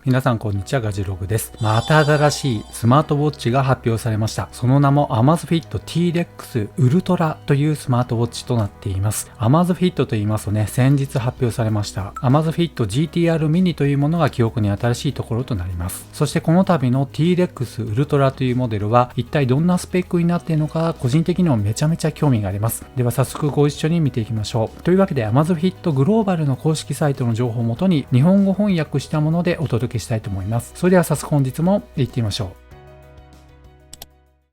皆さんこんにちは、ガジログです。また新しいスマートウォッチが発表されました。その名も Amazfit T-Rex Ultra というスマートウォッチとなっています。Amazfit と言いますとね、先日発表されました Amazfit GTR Mini というものが記憶に新しいところとなります。そしてこの度の T-Rex Ultra というモデルは一体どんなスペックになっているのか、個人的にもめちゃめちゃ興味があります。では早速ご一緒に見ていきましょう。というわけで Amazfit グローバルの公式サイトの情報をもとに日本語翻訳したものでお届けしたいと思います。それでは早速本日も行ってみましょう。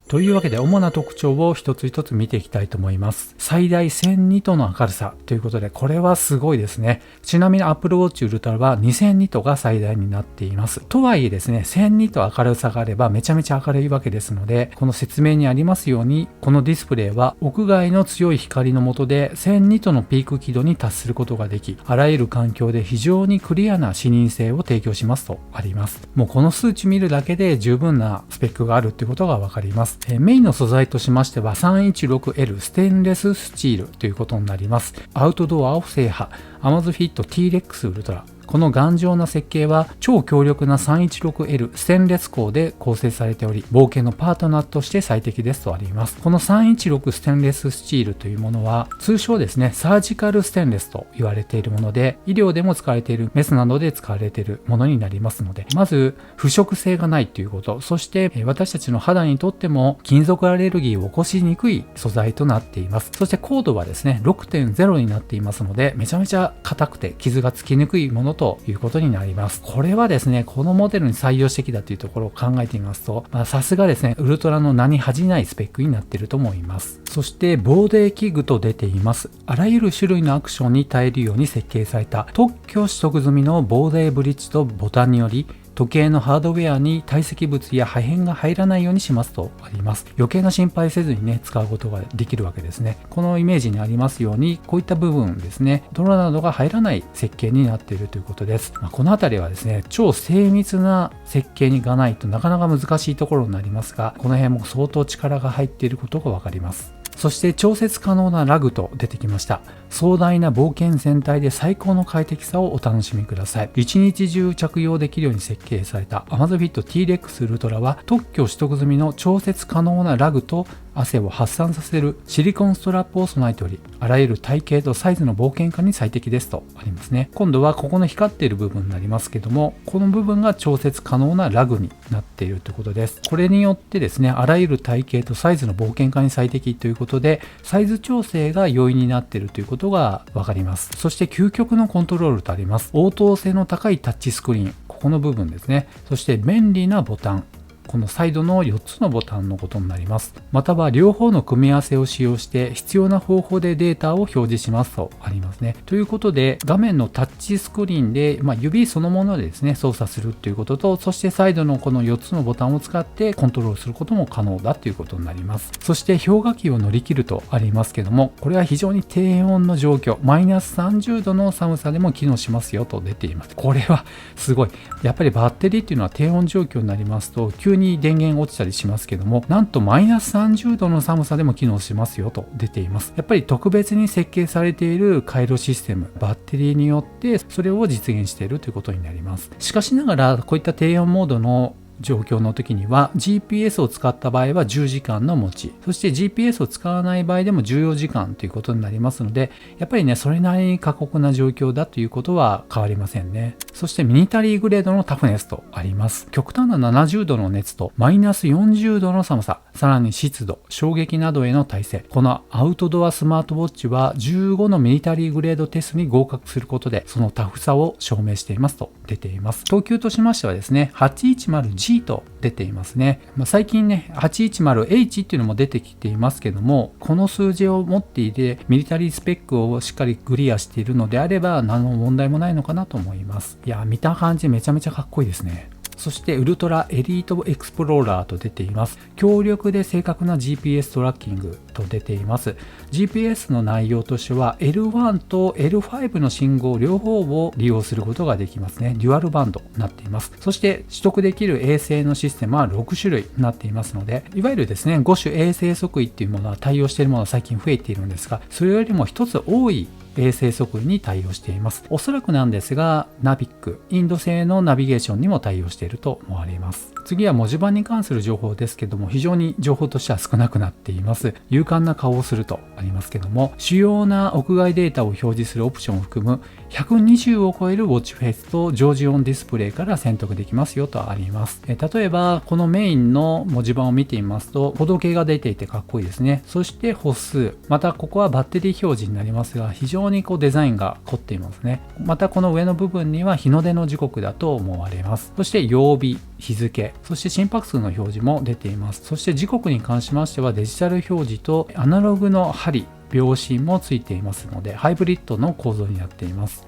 というわけで主な特徴を一つ一つ見ていきたいと思います。最大1000ニトの明るさということで、これはすごいですね。ちなみに Apple Watch Ultra は2000ニトが最大になっています。とはいえですね、1000ニト明るさがあればめちゃめちゃ明るいわけですので、この説明にありますように、このディスプレイは屋外の強い光の下で1000ニトのピーク輝度に達することができ、あらゆる環境で非常にクリアな視認性を提供しますとあります。もうこの数値見るだけで十分なスペックがあるということがわかります。メインの素材としましては 316L ステンレススチールということになります。アウトドアを制覇 Amazfit T-Rex Ultra、この頑丈な設計は超強力な 316L ステンレス鋼で構成されており、冒険のパートナーとして最適ですとあります。この316ステンレススチールというものは通称ですね、サージカルステンレスと言われているもので、医療でも使われているメスなどで使われているものになりますので、まず腐食性がないということ、そして私たちの肌にとっても金属アレルギーを起こしにくい素材となっています。そして硬度はですね 6.0 になっていますので、めちゃめちゃ硬くて傷がつきにくいものということになります。これはですね、このモデルに採用してきたというところを考えてみますと、さすがですね、ウルトラの名に恥じないスペックになっていると思います。そして防泥器具と出ています。あらゆる種類のアクションに耐えるように設計された特許取得済みの防泥ブリッジとボタンにより、時計のハードウェアに堆積物や破片が入らないようにしますとあります。余計な心配せずにね、使うことができるわけですね。このイメージにありますように、こういった部分ですね、泥などが入らない設計になっているということです。このあたりはですね、超精密な設計がないとなかなか難しいところになりますが、この辺も相当力が入っていることがわかります。そして調節可能なラグと出てきました。壮大な冒険全体で最高の快適さをお楽しみください。一日中着用できるように設計された Amazfit T-Rex Ultra は特許取得済みの調節可能なラグと汗を発散させるシリコンストラップを備えており、あらゆる体型とサイズの冒険家に最適ですとありますね。今度はここの光っている部分になりますけども、この部分が調節可能なラグになっているということです。これによってですね、あらゆる体型とサイズの冒険家に最適ということで、サイズ調整が容易になっているということがわかります。そして究極のコントロールとあります。応答性の高いタッチスクリーン、ここの部分ですね。そして便利なボタン、このサイドの4つのボタンのことになります。または両方の組み合わせを使用して必要な方法でデータを表示しますとありますね。ということで、画面のタッチスクリーンで、指そのものでですね、操作するということと、そしてサイドのこの4つのボタンを使ってコントロールすることも可能だということになります。そして氷河期を乗り切るとありますけども、これは非常に低温の状況、マイナス30度の寒さでも機能しますよと出ています。これはすごい。やっぱりバッテリーっていうのは低温状況になりますと、急に電源落ちたりしますけども、なんとマイナス30度の寒さでも機能しますよと出ています。やっぱり特別に設計されている回路システム、バッテリーによってそれを実現しているということになります。しかしながら、こういった低温モードの状況の時には GPS を使った場合は10時間の持ち、そして GPS を使わない場合でも14時間ということになりますので、やっぱりね、それなりに過酷な状況だということは変わりませんね。そしてミリタリーグレードのタフネスとあります。極端な70度の熱とマイナス40度の寒さ、さらに湿度、衝撃などへの耐性、このアウトドアスマートウォッチは15のミリタリーグレードテストに合格することで、そのタフさを証明していますと出ています。等級としましてはですね、810Gと出ていますね。最近ね 810H っていうのも出てきていますけども、この数字を持っていてミリタリースペックをしっかりクリアしているのであれば、何の問題もないのかなと思います。いや、見た感じめちゃめちゃかっこいいですね。そしてウルトラエリートエクスプローラーと出ています。強力で正確な GPS トラッキングとと出ています。GPS の内容としては L1 と L5 の信号両方を利用することができますね。デュアルバンドになっています。そして取得できる衛星のシステムは6種類になっていますので、いわゆるですね、5種衛星測位っていうものは対応しているものは最近増えているんですが、それよりも一つ多い衛星測位に対応しています。おそらくなんですが、ナビック、インド製のナビゲーションにも対応していると思われます。次は文字盤に関する情報ですけども、非常に情報としては少なくなっています。勇敢な顔をするとありますけども、主要な屋外データを表示するオプションを含む120を超えるウォッチフェイスと常時オンディスプレイから選択できますよとあります。例えば、このメインの文字盤を見てみますと、歩道計が出ていてかっこいいですね。そして歩数、またここはバッテリー表示になりますが、非常にデザインが凝っていますね。またこの上の部分には日の出の時刻だと思われます。そして曜日、日付、そして心拍数の表示も出ています。そして時刻に関しましてはデジタル表示とアナログの針、秒針もついていますので、ハイブリッドの構造になっています。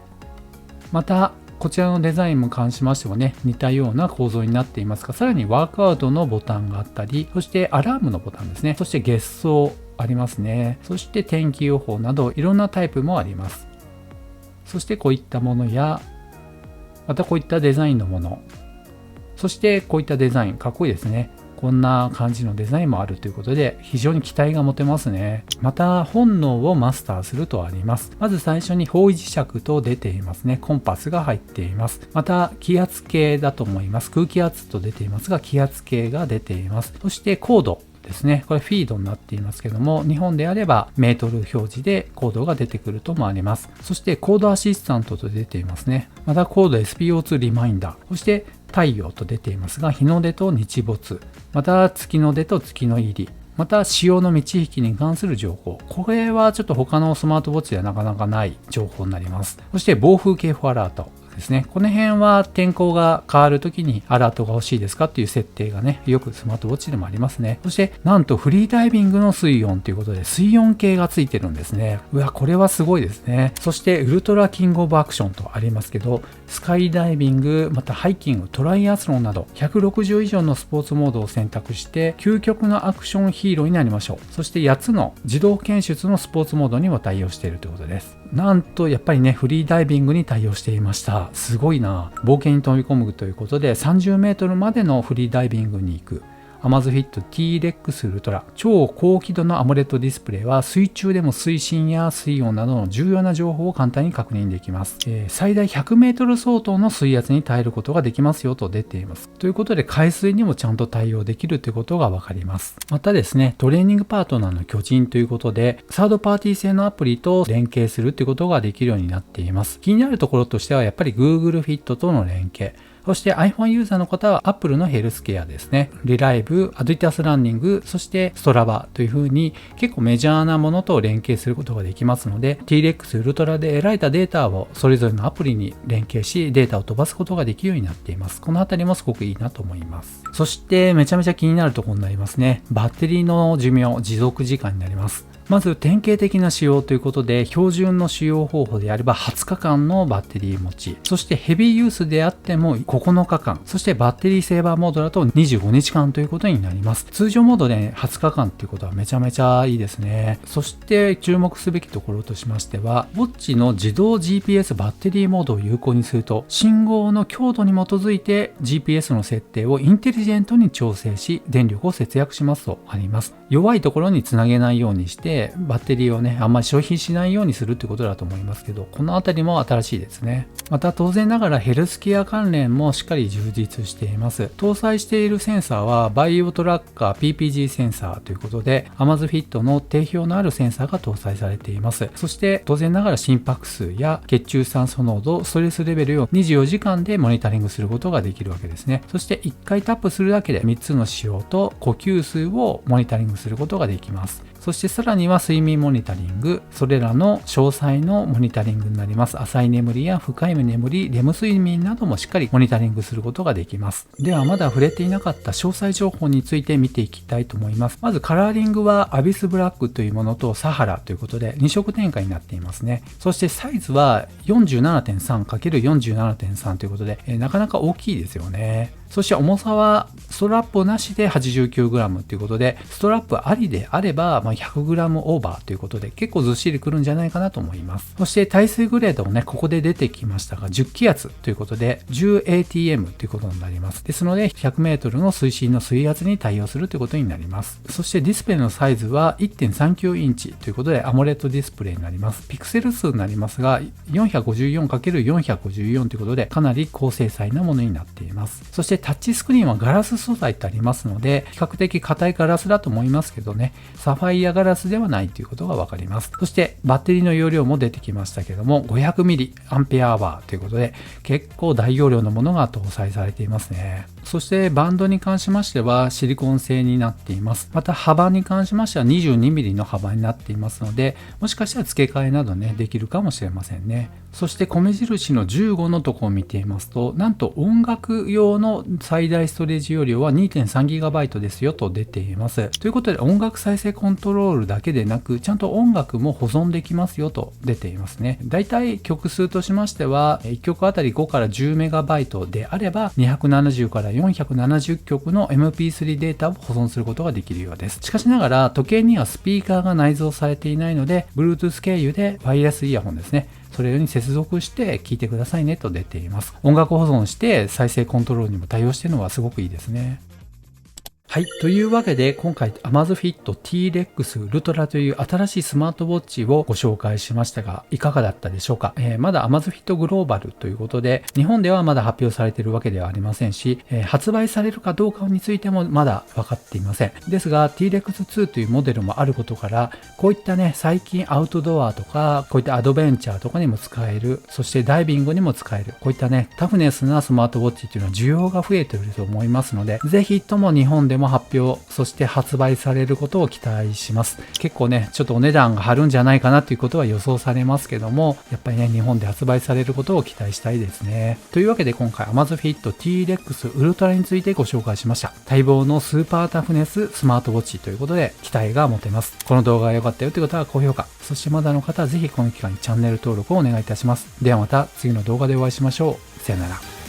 またこちらのデザインも関しましてもね、似たような構造になっていますが、さらにワークアウトのボタンがあったり、そしてアラームのボタンですね、そして月相ありますね。そして天気予報などいろんなタイプもあります。そしてこういったものや、またこういったデザインのもの、そしてこういったデザイン、かっこいいですね。こんな感じのデザインもあるということで、非常に期待が持てますね。また本能をマスターするとあります。まず最初に方位磁石と出ていますね。コンパスが入っています。また気圧計だと思います。空気圧と出ていますが、気圧計が出ています。そしてコードですね。これフィードになっていますけども、日本であればメートル表示でコードが出てくると思われます。そしてコードアシスタントと出ていますね。またコード SPO2 リマインダー、そして太陽と出ていますが、日の出と日没、また月の出と月の入り、また潮の満ち引きに関する情報。これはちょっと他のスマートウォッチではなかなかない情報になります。そして暴風警報アラートですね。この辺は天候が変わるときにアラートが欲しいですかっていう設定がね、よくスマートウォッチでもありますね。そしてなんとフリーダイビングの水温ということで水温計がついてるんですね。うわ、これはすごいですね。そしてウルトラキングオブアクションとありますけど、スカイダイビング、またハイキング、トライアスロンなど160以上のスポーツモードを選択して究極のアクションヒーローになりましょう。そして8つの自動検出のスポーツモードにも対応しているということです。なんとやっぱりね、フリーダイビングに対応していました。すごいな。冒険に飛び込むということで30メートルまでのフリーダイビングに行く。アマズフィット T-Rex ウルトラ超高輝度のアモレットディスプレイは水中でも水深や水温などの重要な情報を簡単に確認できます。最大100メートル相当の水圧に耐えることができますよと出ています。ということで海水にもちゃんと対応できるということがわかります。またですね、トレーニングパートナーの巨人ということでサードパーティー製のアプリと連携するということができるようになっています。気になるところとしてはやっぱり Google Fit との連携。そして iPhone ユーザーの方は Apple のヘルスケアですね。リライブ、アドイタスランニング、そしてストラバという風に結構メジャーなものと連携することができますので、T-Rex ウルトラで得られたデータをそれぞれのアプリに連携し、データを飛ばすことができるようになっています。このあたりもすごくいいなと思います。そしてめちゃめちゃ気になるところになりますね。バッテリーの寿命、持続時間になります。まず典型的な使用ということで、標準の使用方法であれば20日間のバッテリー持ち、そしてヘビーユースであっても9日間、そしてバッテリーセーバーモードだと25日間ということになります。通常モードで20日間ということはめちゃめちゃいいですね。そして注目すべきところとしましては、ウォッチの自動 GPS バッテリーモードを有効にすると、信号の強度に基づいて GPS の設定をインテリジェントに調整し、電力を節約しますとあります。弱いところにつなげないようにして、バッテリーをね、あんまり消費しないようにするってことだと思いますけど、このあたりも新しいですね。また当然ながらヘルスケア関連もしっかり充実しています。搭載しているセンサーはバイオトラッカー PPG センサーということで、Amazfit の定評のあるセンサーが搭載されています。そして当然ながら心拍数や血中酸素濃度、ストレスレベルを24時間でモニタリングすることができるわけですね。そして1回タップするだけで3つの指標と呼吸数をモニタリングすることができます。そしてさらには睡眠モニタリング、それらの詳細のモニタリングになります。浅い眠りや深い眠り、レム睡眠などもしっかりモニタリングすることができます。ではまだ触れていなかった詳細情報について見ていきたいと思います。まずカラーリングはアビスブラックというものとサハラということで2色展開になっていますね。そしてサイズは 47.3×47.3 ということで、なかなか大きいですよね。そして重さはストラップなしで 89g ということで、ストラップありであれば、100g オーバーということで結構ずっしりくるんじゃないかなと思います。そして耐水グレードもね、ここで出てきましたが、10気圧ということで 10ATM ということになります。ですので 100m の水深の水圧に対応するということになります。そしてディスプレイのサイズは 1.39 インチということでアモレットディスプレイになります。ピクセル数になりますが 454×454 ということでかなり高精細なものになっています。そしてタッチスクリーンはガラス素材ってありますので、比較的硬いガラスだと思いますけどね、サファイアガラスではないということがわかります。そしてバッテリーの容量も出てきましたけども 500mAh ということで結構大容量のものが搭載されていますね。そしてバンドに関しましてはシリコン製になっています。また幅に関しましては 22mm の幅になっていますので、もしかしたら付け替えなどねできるかもしれませんね。そして米印の15のところを見ていますと、なんと音楽用の最大ストレージ容量は 2.3GB ですよと出ています。ということで音楽再生コントロールだけでなく、ちゃんと音楽も保存できますよと出ていますね。だいたい曲数としましては1曲あたり5から 10MB であれば270から470曲の MP3 データを保存することができるようです。しかしながら時計にはスピーカーが内蔵されていないので Bluetooth 経由でワイヤレスイヤホンですね、それに接続して聴いてくださいねと出ています。音楽保存して再生コントロールにも対応しているのはすごくいいですね。はい。というわけで、今回 Amazfit T-Rex Ultra という新しいスマートウォッチをご紹介しましたが、いかがだったでしょうか。まだ Amazfit Global ということで、日本ではまだ発表されているわけではありませんし、発売されるかどうかについてもまだ分かっていません。ですが、T-Rex2 というモデルもあることから、こういったね、最近アウトドアとか、こういったアドベンチャーとかにも使える、そしてダイビングにも使える、こういったね、タフネスなスマートウォッチというのは需要が増えていると思いますので、ぜひとも日本でも発表、そして発売されることを期待します。結構ね、ちょっとお値段が張るんじゃないかなということは予想されますけども、やっぱりね、日本で発売されることを期待したいですね。というわけで今回 Amazfit T-Rex Ultra についてご紹介しました。待望のスーパータフネススマートウォッチということで期待が持てます。この動画が良かったよという方は高評価、そしてまだの方はぜひこの機会にチャンネル登録をお願いいたします。ではまた次の動画でお会いしましょう。さよなら。